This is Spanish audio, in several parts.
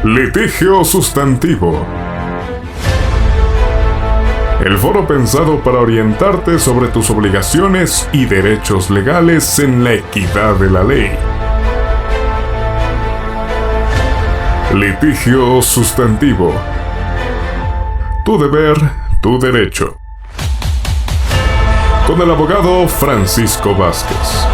Litigio sustantivo. El foro pensado para orientarte sobre tus obligaciones y derechos legales en la equidad de la ley. Litigio sustantivo. Tu deber, tu derecho. Con el abogado Francisco Vázquez.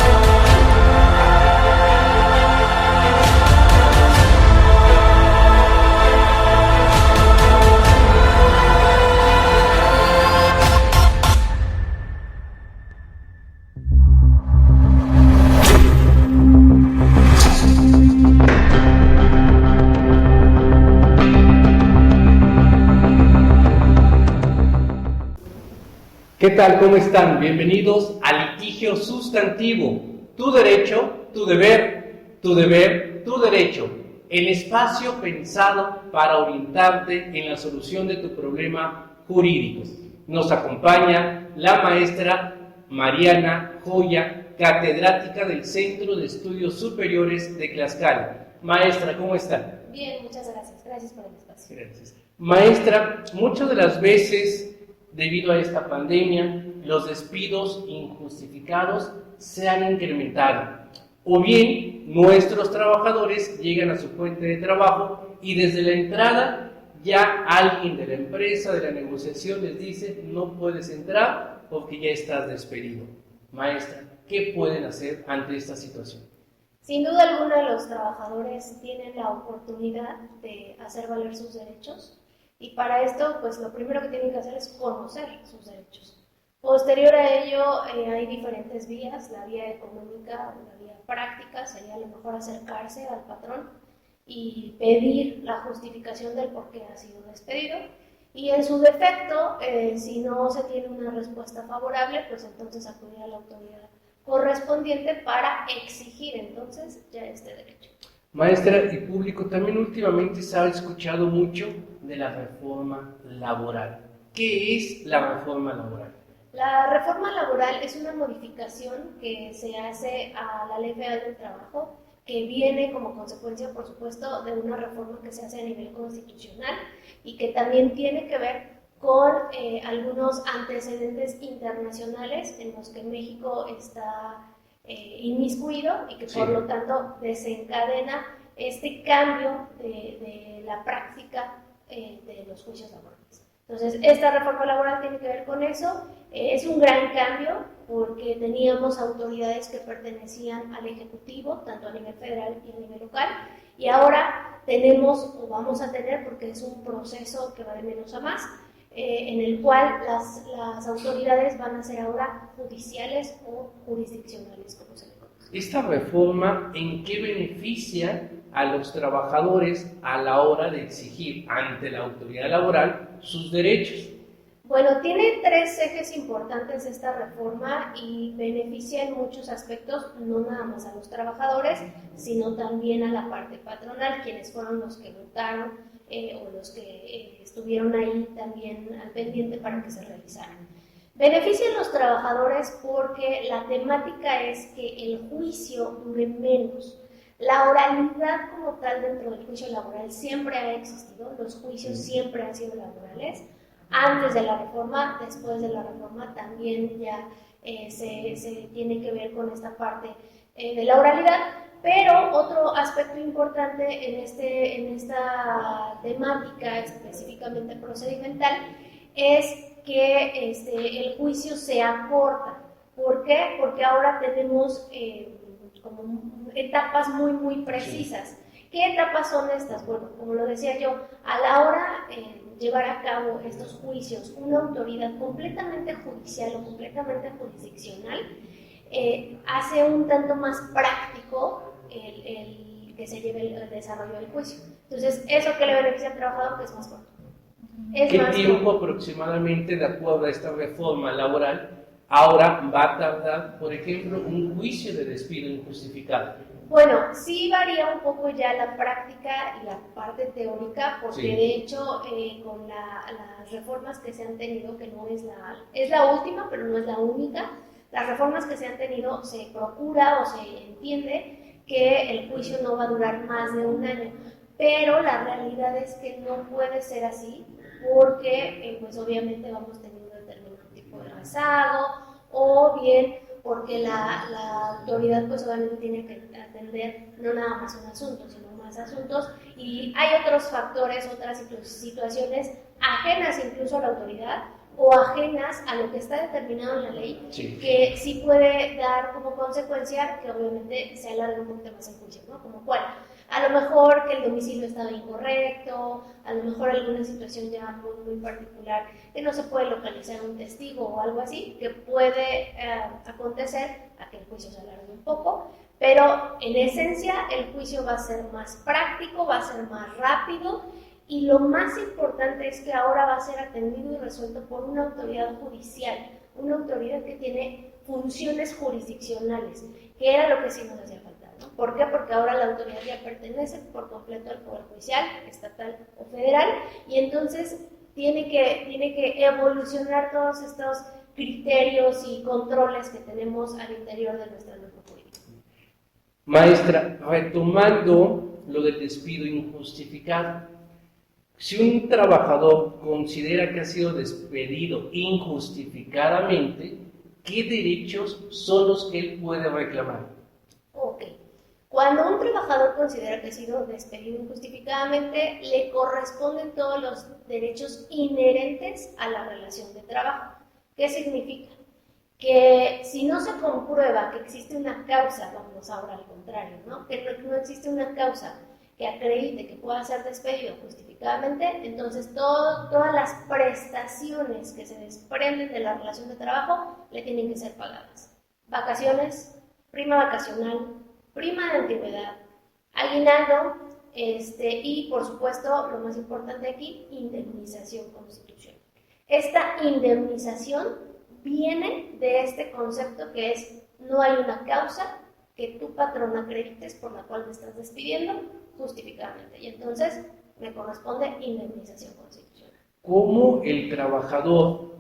¿Qué tal? ¿Cómo están? Bienvenidos a Litigio Sustantivo. Tu derecho, tu deber, tu deber, tu derecho. El espacio pensado para orientarte en la solución de tu problema jurídico. Nos acompaña la maestra Mariana Joya, catedrática del Centro de Estudios Superiores de Tlaxcala. Maestra, ¿cómo está? Bien, muchas gracias. Gracias por el espacio. Gracias. Maestra, muchas de las veces, debido a esta pandemia, los despidos injustificados se han incrementado. O bien, nuestros trabajadores llegan a su fuente de trabajo y desde la entrada ya alguien de la empresa, de la negociación, les dice: no puedes entrar porque ya estás despedido. Maestra, ¿qué pueden hacer ante esta situación? Sin duda alguna, los trabajadores tienen la oportunidad de hacer valer sus derechos. Y para esto, pues lo primero que tienen que hacer es conocer sus derechos. Posterior a ello, hay diferentes vías. La vía económica, la vía práctica, sería a lo mejor acercarse al patrón y pedir la justificación del por qué ha sido despedido. Y en su defecto, si no se tiene una respuesta favorable, pues entonces acudir a la autoridad correspondiente para exigir entonces ya este derecho. Maestra y público, también últimamente se ha escuchado mucho de la reforma laboral. ¿Qué es la reforma laboral? La reforma laboral es una modificación que se hace a la Ley Federal del Trabajo, que viene como consecuencia, por supuesto, de una reforma que se hace a nivel constitucional y que también tiene que ver con algunos antecedentes internacionales en los que México está inmiscuido y que por lo tanto desencadena este cambio de la práctica de los juicios laborales. Entonces, esta reforma laboral tiene que ver con eso. Es un gran cambio porque teníamos autoridades que pertenecían al Ejecutivo, tanto a nivel federal y a nivel local, y ahora tenemos, o vamos a tener, porque es un proceso que va de menos a más, en el cual las autoridades van a ser ahora judiciales o jurisdiccionales, como se le conoce. ¿Esta reforma en qué beneficia a los trabajadores a la hora de exigir ante la autoridad laboral sus derechos? Bueno, tiene tres ejes importantes esta reforma y beneficia en muchos aspectos, no nada más a los trabajadores, sino también a la parte patronal, quienes fueron los que votaron o los que estuvieron ahí también al pendiente para que se realizaran. Benefician a los trabajadores porque la temática es que el juicio dure menos. La oralidad como tal dentro del juicio laboral siempre ha existido, los juicios siempre han sido laborales. Antes de la reforma, después de la reforma también ya se tiene que ver con esta parte de la oralidad. Pero otro aspecto importante en esta temática específicamente procedimental es que el juicio se acorta. ¿Por qué? Porque ahora tenemos como etapas muy precisas. ¿Qué etapas son estas? Bueno, como lo decía yo, a la hora de llevar a cabo estos juicios, una autoridad completamente judicial o completamente jurisdiccional hace un tanto más práctico el que se lleve el desarrollo del juicio. Entonces, ¿eso que le beneficia al trabajador? Que es más corto. ¿Qué tiempo aproximadamente, de acuerdo a esta reforma laboral, ahora va a tardar, por ejemplo, un juicio de despido injustificado? Bueno, sí varía un poco ya la práctica y la parte teórica, porque de hecho con las reformas que se han tenido, que no es la última, pero no es la única, las reformas que se han tenido se procura o se entiende que el juicio no va a durar más de un año. pero la realidad es que no puede ser así porque pues obviamente vamos teniendo determinado tipo de rezago o bien porque la autoridad pues obviamente tiene que atender no nada más un asunto, sino más asuntos y hay otros factores, otras situaciones ajenas incluso a la autoridad o ajenas a lo que está determinado en la ley, Sí. que sí puede dar como consecuencia que obviamente se alargue un poquito más el juicio, ¿no? Como cuál. A lo mejor que el domicilio estaba incorrecto, a lo mejor alguna situación ya muy particular, que no se puede localizar un testigo o algo así, que puede acontecer a que el juicio se alargue un poco, pero en esencia el juicio va a ser más práctico, va a ser más rápido y lo más importante es que ahora va a ser atendido y resuelto por una autoridad judicial, una autoridad que tiene funciones jurisdiccionales, que era lo que sí nos hacía falta, ¿no? ¿Por qué? Porque ahora la autoridad ya pertenece por completo al Poder Judicial, estatal o federal, y entonces tiene que evolucionar todos estos criterios y controles que tenemos al interior de nuestra norma jurídica. Maestra, retomando lo del despido injustificado, si un trabajador considera que ha sido despedido injustificadamente, ¿qué derechos son los que él puede reclamar? Ok. Cuando un trabajador considera que ha sido despedido injustificadamente, le corresponden todos los derechos inherentes a la relación de trabajo. ¿Qué significa? Que si no se comprueba que existe una causa, vamos ahora al contrario, ¿no? Que no existe una causa que acredite que pueda ser despedido justificadamente, entonces todas las prestaciones que se desprenden de la relación de trabajo le tienen que ser pagadas. Vacaciones, prima vacacional, prima de antigüedad, aguinaldo, y por supuesto, lo más importante aquí, indemnización constitucional. Esta indemnización viene de este concepto que es: no hay una causa que tu patrón acredites por la cual me estás despidiendo justificadamente, y entonces me corresponde indemnización constitucional. ¿Cómo el trabajador,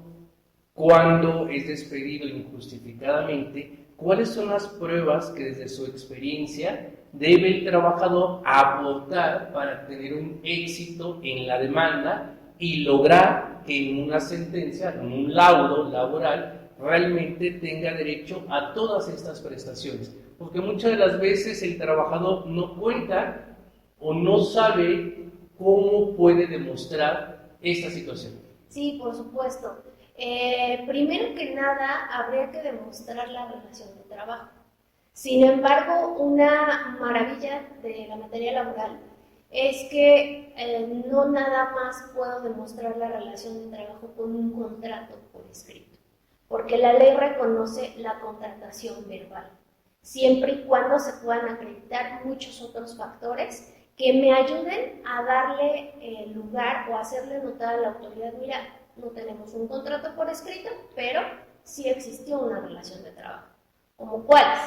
cuando es despedido injustificadamente, cuáles son las pruebas que desde su experiencia debe el trabajador aportar para tener un éxito en la demanda y lograr que en una sentencia, en un laudo laboral, realmente tenga derecho a todas estas prestaciones? Porque muchas de las veces el trabajador no cuenta o no sabe cómo puede demostrar esta situación. Sí, por supuesto. Primero que nada, habría que demostrar la relación de trabajo. Sin embargo, una maravilla de la materia laboral es que no nada más puedo demostrar la relación de trabajo con un contrato por escrito, porque la ley reconoce la contratación verbal, siempre y cuando se puedan acreditar muchos otros factores que me ayuden a darle lugar o hacerle notar a la autoridad: mira, no tenemos un contrato por escrito, pero sí existió una relación de trabajo. ¿Como cuáles?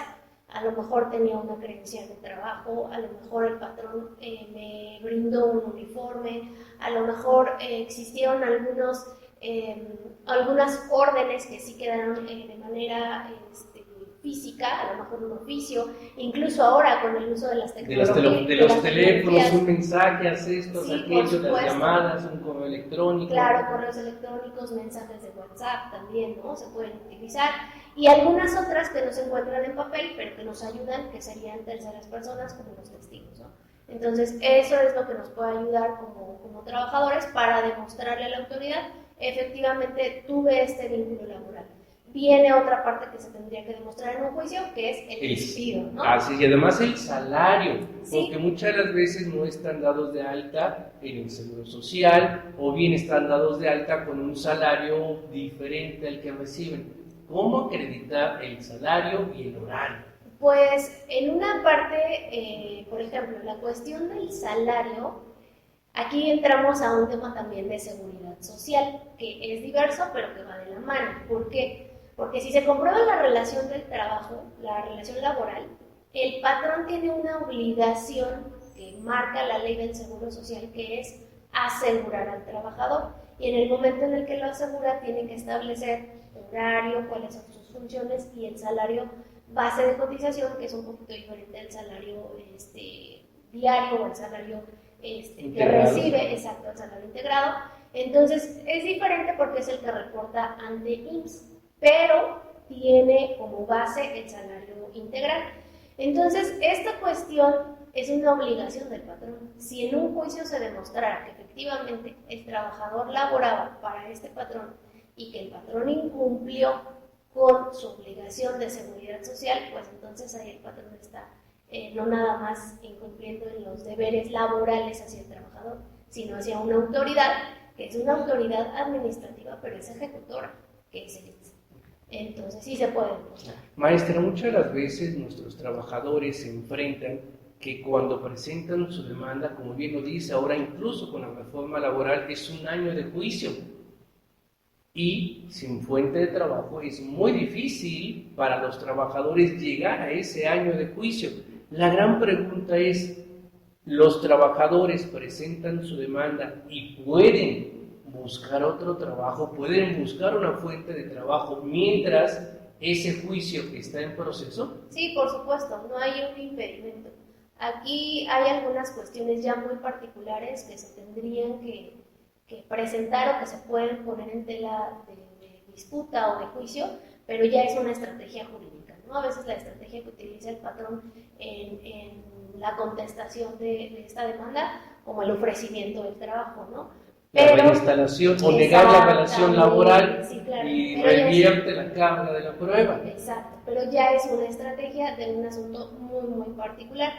A lo mejor tenía una credencial de trabajo, a lo mejor el patrón me brindó un uniforme, a lo mejor existieron algunas órdenes que sí quedaron de manera física, a lo mejor un oficio, incluso ahora con el uso de las tecnologías. De los teléfonos, un mensaje, haz esto, sí, aquello, las llamadas, un correo electrónico. Claro, correos electrónicos, mensajes de WhatsApp también, ¿no? Se pueden utilizar. Y algunas otras que no se encuentran en papel, pero que nos ayudan, que serían terceras personas como los testigos, ¿no? Entonces, eso es lo que nos puede ayudar como trabajadores para demostrarle a la autoridad: efectivamente tuve este vínculo laboral. Viene otra parte que se tendría que demostrar en un juicio, que es el despido, ¿no? Así, y además el salario, ¿sí? Porque muchas de las veces no están dados de alta en el Seguro Social, o bien están dados de alta con un salario diferente al que reciben. ¿Cómo acreditar el salario y el horario? Pues en una parte, por ejemplo, la cuestión del salario, aquí entramos a un tema también de seguridad social, que es diverso, pero que va de la mano. ¿Por qué? Porque si se comprueba la relación del trabajo, la relación laboral, el patrón tiene una obligación que marca la ley del Seguro Social, que es asegurar al trabajador. Y en el momento en el que lo asegura, tiene que establecer horario, cuáles son sus funciones y el salario base de cotización, que es un poquito diferente al salario diario o al salario que recibe, exacto, el salario integrado. Entonces es diferente porque es el que reporta ante IMSS, pero tiene como base el salario integral. Entonces esta cuestión es una obligación del patrón. Si en un juicio se demostrara que efectivamente el trabajador laboraba para este patrón y que el patrón incumplió con su obligación de seguridad social, pues entonces ahí el patrón está no nada más incumpliendo en los deberes laborales hacia el trabajador, sino hacia una autoridad, que es una autoridad administrativa, pero es ejecutora, que es el IMSS. Entonces sí se puede demostrar. Maestra, muchas de las veces nuestros trabajadores se enfrentan que cuando presentan su demanda, como bien lo dice ahora, incluso con la reforma laboral, es un año de juicio. Y sin fuente de trabajo es muy difícil para los trabajadores llegar a ese año de juicio. La gran pregunta es, ¿los trabajadores presentan su demanda y pueden buscar otro trabajo, pueden buscar una fuente de trabajo mientras ese juicio está en proceso? Sí, por supuesto, no hay un impedimento. Aquí hay algunas cuestiones ya muy particulares que se tendrían que presentar o que se pueden poner en tela de disputa o de juicio, pero ya es una estrategia jurídica, ¿no? A veces la estrategia que utiliza el patrón en la contestación de esta demanda, como el ofrecimiento del trabajo, ¿no? Pero, la reinstalación o negar la relación laboral, sí, claro, y revierte la carga de la prueba. Exacto, pero ya es una estrategia de un asunto muy, muy particular.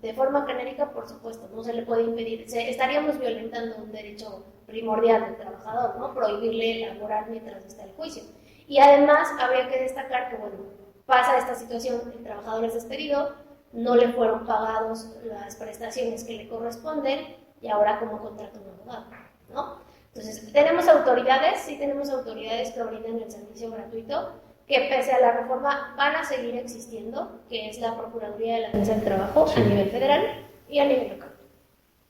De forma genérica, por supuesto, no se le puede impedir, estaríamos violentando un derecho primordial del trabajador, ¿no? Prohibirle elaborar mientras está el juicio. Y además habría que destacar que, bueno, pasa esta situación, el trabajador es despedido, no le fueron pagados las prestaciones que le corresponden y ahora cómo contrata un abogado, ¿no? Entonces, tenemos autoridades, sí tenemos autoridades que brindan el servicio gratuito, que pese a la reforma van a seguir existiendo, que es la Procuraduría de la Defensa del Trabajo a nivel federal y a nivel local.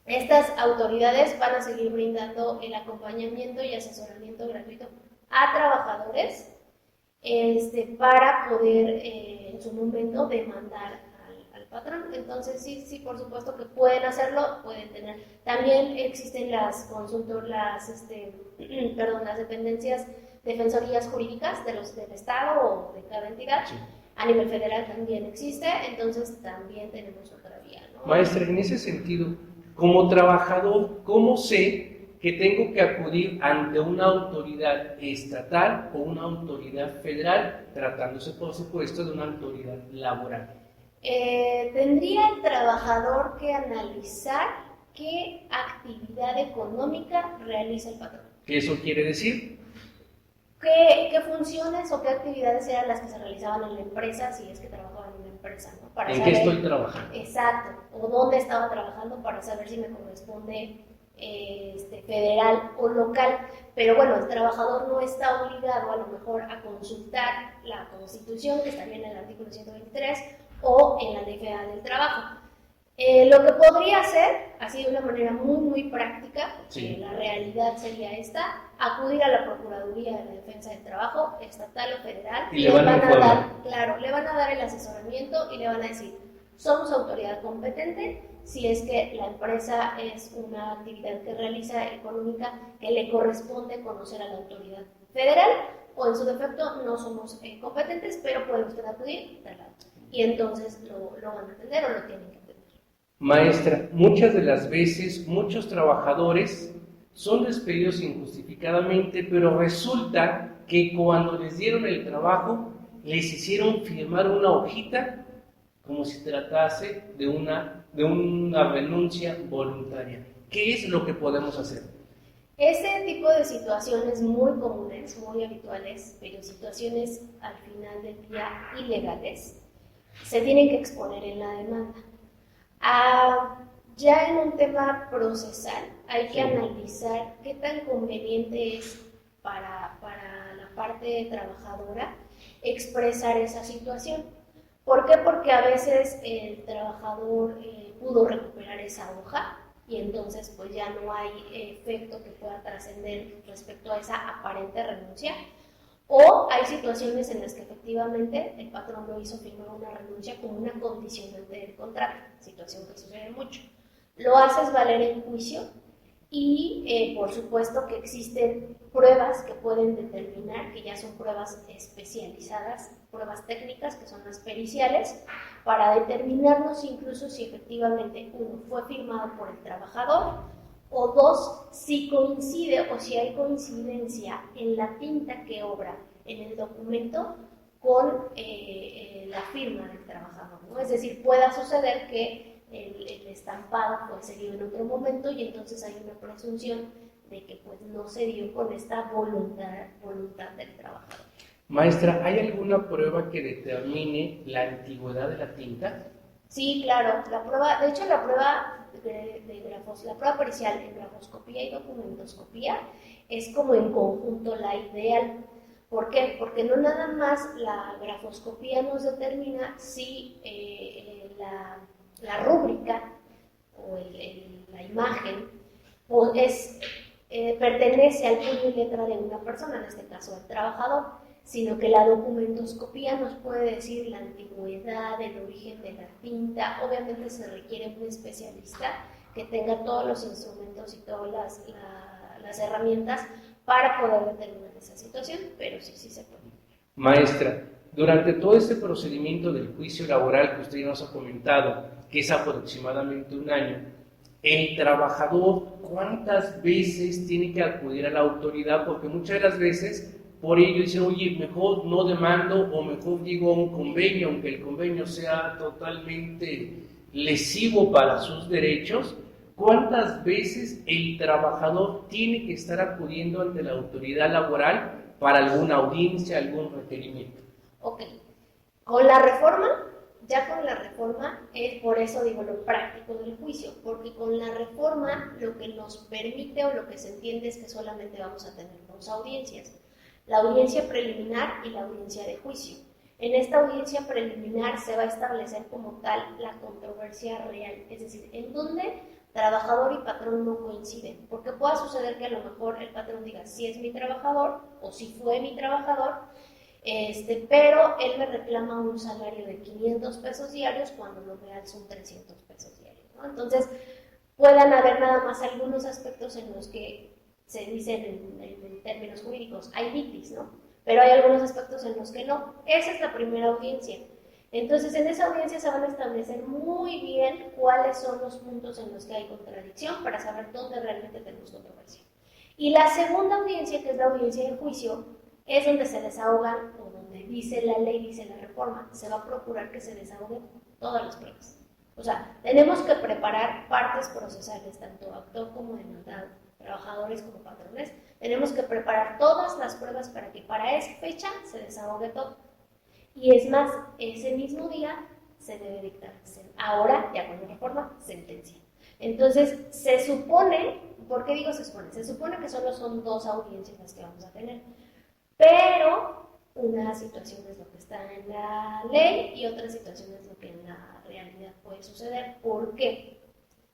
Estas autoridades van a seguir brindando el acompañamiento y asesoramiento gratuito a trabajadores para poder en su momento demandar al patrón. Entonces sí, por supuesto que pueden hacerlo, pueden tener. También existen las las dependencias, defensorías jurídicas del Estado o de cada entidad. Sí. A nivel federal también existe, entonces también tenemos otra vía, ¿no? Maestra, en ese sentido, como trabajador, ¿cómo sé que tengo que acudir ante una autoridad estatal o una autoridad federal, tratándose por supuesto de una autoridad laboral? Tendría el trabajador que analizar qué actividad económica realiza el patrón. ¿Qué eso quiere decir? ¿Qué funciones o qué actividades eran las que se realizaban en la empresa, si es que trabajaban en una empresa, ¿no? Para ¿En saber, qué estoy trabajando? Exacto, o dónde estaba trabajando para saber si me corresponde federal o local. Pero bueno, el trabajador no está obligado a lo mejor a consultar la Constitución, que está bien en el artículo 123, o en la Ley Federal del Trabajo. Lo que podría hacer, así de una manera muy, muy práctica, porque la realidad sería esta, acudir a la Procuraduría de la Defensa del Trabajo, estatal o federal, y le van a dar, claro, le van a dar el asesoramiento y le van a decir, somos autoridad competente, si es que la empresa es una actividad que realiza económica que le corresponde conocer a la autoridad federal, o en su defecto no somos competentes, pero puede usted acudir, y entonces lo van a atender o lo tienen que atender. Maestra, muchas de las veces muchos trabajadores son despedidos injustificadamente, pero resulta que cuando les dieron el trabajo les hicieron firmar una hojita como si tratase de una renuncia voluntaria. ¿Qué es lo que podemos hacer? Ese tipo de situaciones muy comunes, muy habituales, pero situaciones al final del día ilegales, se tienen que exponer en la demanda. Ya en un tema procesal hay que analizar qué tan conveniente es para la parte trabajadora expresar esa situación. ¿Por qué? Porque a veces el trabajador pudo recuperar esa hoja y entonces pues ya no hay efecto que pueda trascender respecto a esa aparente renuncia. O hay situaciones en las que efectivamente el patrón lo hizo firmar una renuncia como una condicionante del contrato, situación que sucede mucho. Lo haces valer en juicio y por supuesto que existen pruebas que pueden determinar, que ya son pruebas especializadas, pruebas técnicas que son las periciales, para determinarnos incluso si efectivamente uno fue firmado por el trabajador o dos, si coincide o si hay coincidencia en la tinta que obra en el documento con la firma del trabajador, ¿no? Es decir, pueda suceder que el estampado se dio en otro momento y entonces hay una presunción de que pues no se dio con esta voluntad del trabajador. Maestra, ¿hay alguna prueba que determine la antigüedad de la tinta? Sí, claro. La prueba, de hecho, la prueba la prueba pericial en grafoscopía y documentoscopía es como en conjunto la ideal. ¿Por qué? Porque no nada más la grafoscopía nos determina si la rúbrica o la imagen o pertenece al puño y letra de una persona, en este caso el trabajador, sino que la documentoscopía nos puede decir la antigüedad, el origen de la tinta. Obviamente se requiere un especialista que tenga todos los instrumentos y todas las herramientas para poder determinar esa situación, pero sí se puede. Maestra, durante todo este procedimiento del juicio laboral que usted nos ha comentado, que es aproximadamente un año, el trabajador, ¿cuántas veces tiene que acudir a la autoridad? Porque muchas de las veces por ello dicen, oye, mejor no demando o mejor digo un convenio, aunque el convenio sea totalmente lesivo para sus derechos. ¿Cuántas veces el trabajador tiene que estar acudiendo ante la autoridad laboral para alguna audiencia, algún requerimiento? Ok, con la reforma es por eso digo lo práctico del juicio, porque con la reforma lo que nos permite o lo que se entiende es que solamente vamos a tener dos audiencias, la audiencia preliminar y la audiencia de juicio. En esta audiencia preliminar se va a establecer como tal la controversia real, es decir, en donde trabajador y patrón no coinciden, porque puede suceder que a lo mejor el patrón diga si es mi trabajador o si fue mi trabajador, pero él me reclama un salario de 500 pesos diarios cuando lo real son 300 pesos diarios, ¿no? Entonces, puedan haber nada más algunos aspectos en los que se dicen en términos jurídicos, hay litis, ¿no? Pero hay algunos aspectos en los que no. Esa es la primera audiencia. Entonces, en esa audiencia se van a establecer muy bien cuáles son los puntos en los que hay contradicción para saber dónde realmente tenemos controversia. Y la segunda audiencia, que es la audiencia de juicio, es donde se desahogan, o donde dice la ley, dice la reforma, se va a procurar que se desahoguen todas las pruebas. O sea, tenemos que preparar partes procesales, tanto actor como demandado, trabajadores como patrones, tenemos que preparar todas las pruebas para que para esa fecha se desahogue todo. Y es más, ese mismo día se debe dictar, ahora ya con la reforma, sentencia. Entonces, se supone, ¿por qué digo se supone? Se supone que solo son dos audiencias las que vamos a tener, pero una situación es lo que está en la ley y otra situación es lo que en la realidad puede suceder. ¿Por qué?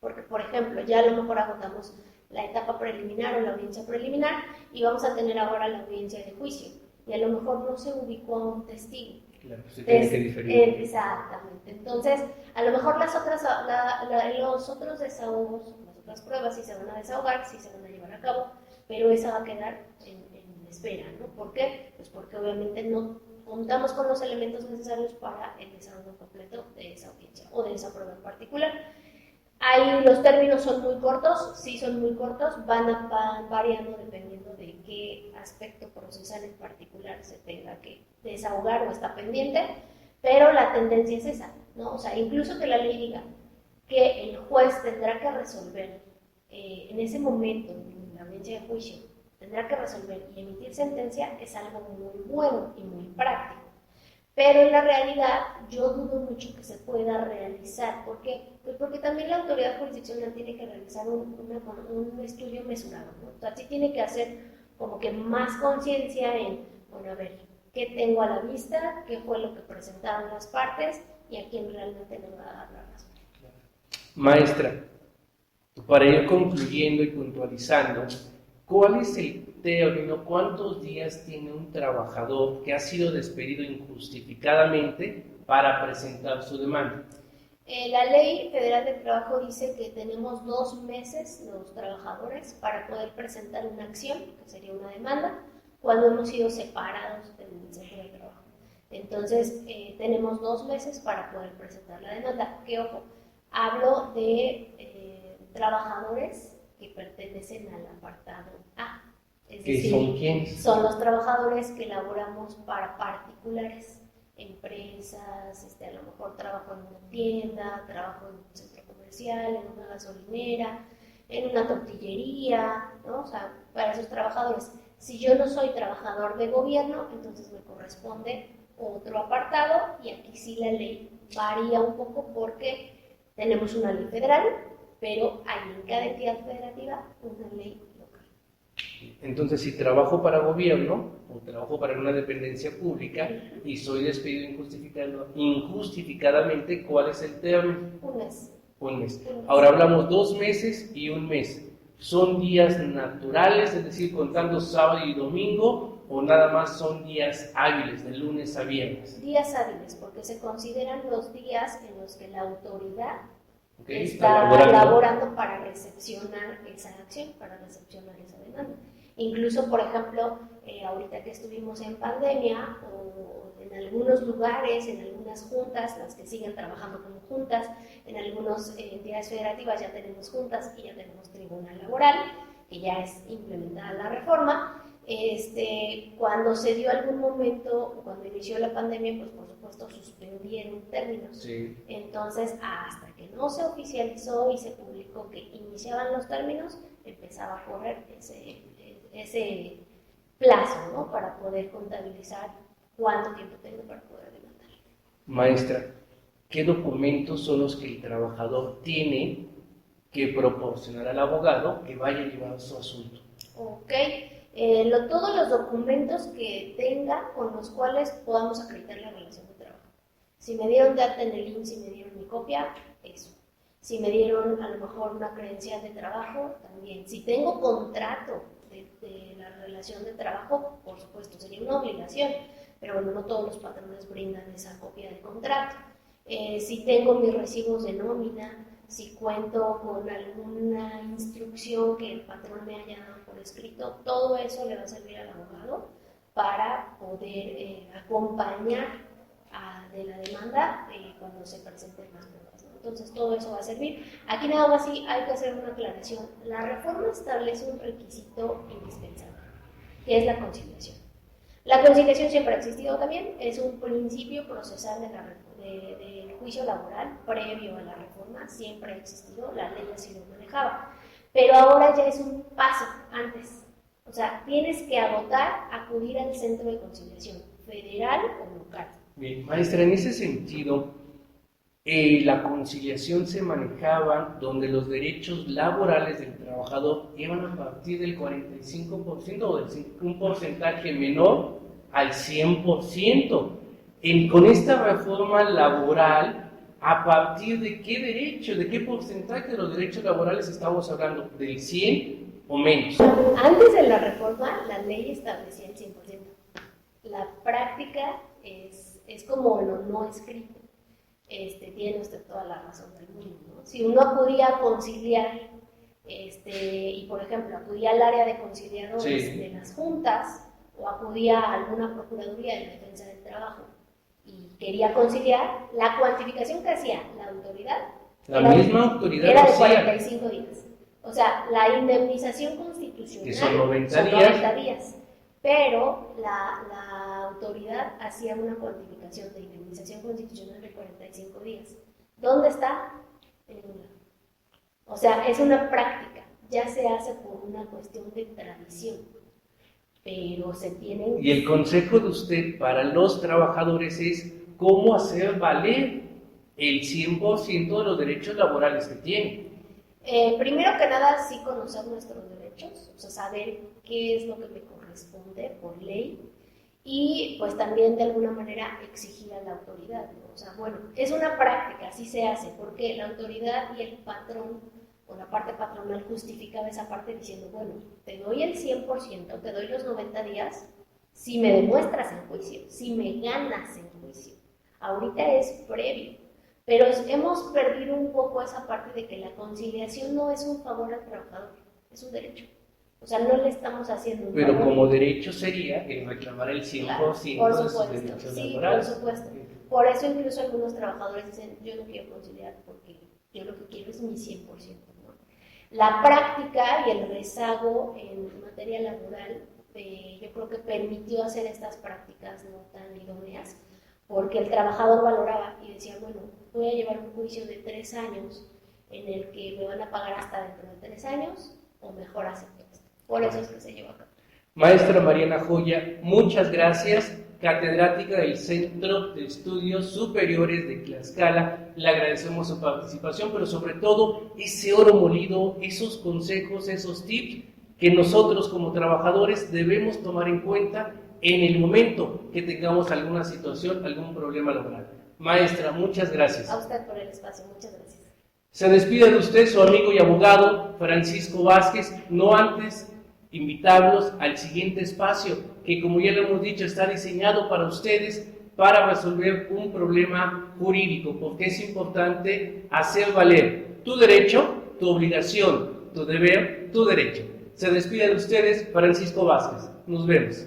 Porque, por ejemplo, ya a lo mejor agotamos la etapa preliminar o la audiencia preliminar y vamos a tener ahora la audiencia de juicio y a lo mejor no se ubicó a un testigo. Claro, se tiene que diferir. Exactamente. Entonces, a lo mejor los otros desahogos, las otras pruebas sí se van a desahogar, sí se van a llevar a cabo, pero esa va a quedar en espera, ¿no? ¿Por qué? Pues porque obviamente no contamos con los elementos necesarios para el desarrollo completo de esa audiencia o de esa prueba en particular. Ahí los términos son muy cortos, sí son muy cortos, van variando dependiendo de qué aspecto procesal en particular se tenga que desahogar o está pendiente, pero la tendencia es esa, ¿no? O sea, incluso que la ley diga que el juez tendrá que resolver en ese momento, en la audiencia de juicio, tendrá que resolver y emitir sentencia, es algo muy bueno y muy práctico. Pero en la realidad yo dudo mucho que se pueda realizar. ¿Por qué? Pues porque también la autoridad jurisdiccional tiene que realizar un estudio mesurado, ¿no? O sea, sí tiene que hacer como que más conciencia en, bueno, a ver, ¿qué tengo a la vista? ¿Qué fue lo que presentaron las partes? Y a quién realmente le va a dar la razón. Maestra, para ir concluyendo y puntualizando, ¿cuál es el término, cuántos días tiene un trabajador que ha sido despedido injustificadamente para presentar su demanda? La Ley Federal del Trabajo dice que tenemos 2 meses los trabajadores para poder presentar una acción, que sería una demanda, cuando hemos sido separados del centro de trabajo. Entonces, tenemos 2 meses para poder presentar la demanda. Que ojo, hablo de trabajadores que pertenecen al apartado A. Es ¿Qué decir, son quiénes? son los trabajadores que laboramos para particulares, empresas, a lo mejor trabajo en una tienda, trabajo en un centro comercial, en una gasolinera, en una tortillería, ¿no? O sea, para esos trabajadores. Si yo no soy trabajador de gobierno, entonces me corresponde otro apartado, y aquí sí la ley varía un poco porque tenemos una ley federal, pero hay en cada entidad federativa una ley local. Entonces, si trabajo para gobierno o trabajo para una dependencia pública y soy despedido injustificadamente, ¿cuál es el término? Un mes. Un mes. Ahora hablamos 2 meses y un mes. ¿Son días naturales, es decir, contando sábado y domingo, o nada más son días hábiles, de lunes a viernes? Días hábiles, porque se consideran los días en los que la autoridad Está está laborando para recepcionar esa acción, para recepcionar esa demanda. Incluso, por ejemplo, ahorita que estuvimos en pandemia, o en algunos lugares, en algunas juntas, las que siguen trabajando como juntas, en algunas entidades federativas ya tenemos juntas y ya tenemos tribunal laboral, que ya es implementada la reforma. Cuando se dio algún momento, cuando inició la pandemia, pues por supuesto suspendieron términos. Sí. Entonces, hasta que no se oficializó y se publicó que iniciaban los términos, empezaba a correr ese plazo, ¿no? Para poder contabilizar cuánto tiempo tengo para poder demandar. Maestra, ¿qué documentos son los que el trabajador tiene que proporcionar al abogado que vaya a llevar su asunto? Ok. Todos los documentos que tenga con los cuales podamos acreditar la relación de trabajo. Si me dieron de alta en el IMSS, si me dieron mi copia, eso. Si me dieron a lo mejor una credencial de trabajo, también. Si tengo contrato de la relación de trabajo, por supuesto, sería una obligación, pero bueno, no todos los patrones brindan esa copia del contrato. Si tengo mis recibos de nómina, si cuento con alguna instrucción que el patrón me haya dado por escrito, todo eso le va a servir al abogado para poder acompañar de la demanda cuando se presenten las pruebas, ¿no? Entonces todo eso va a servir. Aquí nada más sí hay que hacer una aclaración. La reforma establece un requisito indispensable, que es la conciliación. La conciliación siempre ha existido también, es un principio procesal del juicio laboral previo a la reforma, siempre ha existido, la ley así lo manejaba, pero ahora ya es un paso antes. O sea, tienes que acudir al centro de conciliación, federal o local. Bien, maestra, en ese sentido, la conciliación se manejaba donde los derechos laborales del trabajador iban a partir del 45% o un porcentaje menor al 100%. Con esta reforma laboral, ¿a partir de qué derecho, de qué porcentaje de los derechos laborales estamos hablando? ¿Del 100 o menos? Antes de la reforma, la ley establecía el 100%. La práctica es como lo no escrito. Tiene usted toda la razón del mundo, ¿no? Si uno acudía a conciliar, y por ejemplo acudía al área de conciliadores de las juntas, o acudía a alguna procuraduría de defensa del trabajo y quería conciliar, la cuantificación que hacía la autoridad, misma autoridad era de 45 días. O sea, la indemnización constitucional que son 90 días. Pero la autoridad hacía una cuantificación de indemnización constitucional de 45 días. ¿Dónde está? En ningún lado. O sea, es una práctica, ya se hace por una cuestión de tradición, pero se tienen... Y el consejo de usted para los trabajadores es cómo hacer valer el 100% de los derechos laborales que tienen. Primero que nada, sí conocer nuestros derechos, o sea, saber qué es lo que me corresponde por ley, y pues también de alguna manera exigir a la autoridad, ¿no? O sea, bueno, es una práctica, así se hace, porque la autoridad y el patrón o la parte patronal justificaba esa parte diciendo, bueno, te doy el 100%, te doy los 90 días, si me demuestras en juicio, si me ganas en juicio. Ahorita es previo, Pero hemos perdido un poco esa parte de que la conciliación no es un favor al trabajador, es un derecho. O sea, no le estamos haciendo un Pero favor. como derecho sería el reclamar el 100% Claro, por de sus supuesto, derechos sí, laborales. por supuesto. Por eso incluso algunos trabajadores dicen, yo no quiero conciliar porque yo lo que quiero es mi 100%, ¿no? La práctica y el rezago en materia laboral, yo creo que permitió hacer estas prácticas no tan idóneas, porque el trabajador valoraba y decía, bueno, voy a llevar un juicio de 3 años en el que me van a pagar hasta dentro de 3 años, o mejor acepto esto. Por eso es que se lleva a cabo. Maestra Mariana Joya, muchas gracias, catedrática del Centro de Estudios Superiores de Tlaxcala. Le agradecemos su participación, pero sobre todo ese oro molido, esos consejos, esos tips que nosotros como trabajadores debemos tomar en cuenta en el momento que tengamos alguna situación, algún problema laboral. Maestra, muchas gracias. A usted por el espacio, muchas gracias. Se despide de usted su amigo y abogado Francisco Vázquez, no antes invitarlos al siguiente espacio que, como ya lo hemos dicho, está diseñado para ustedes para resolver un problema jurídico, porque es importante hacer valer tu derecho, tu obligación, tu deber, tu derecho. Se despide de ustedes Francisco Vázquez. Nos vemos.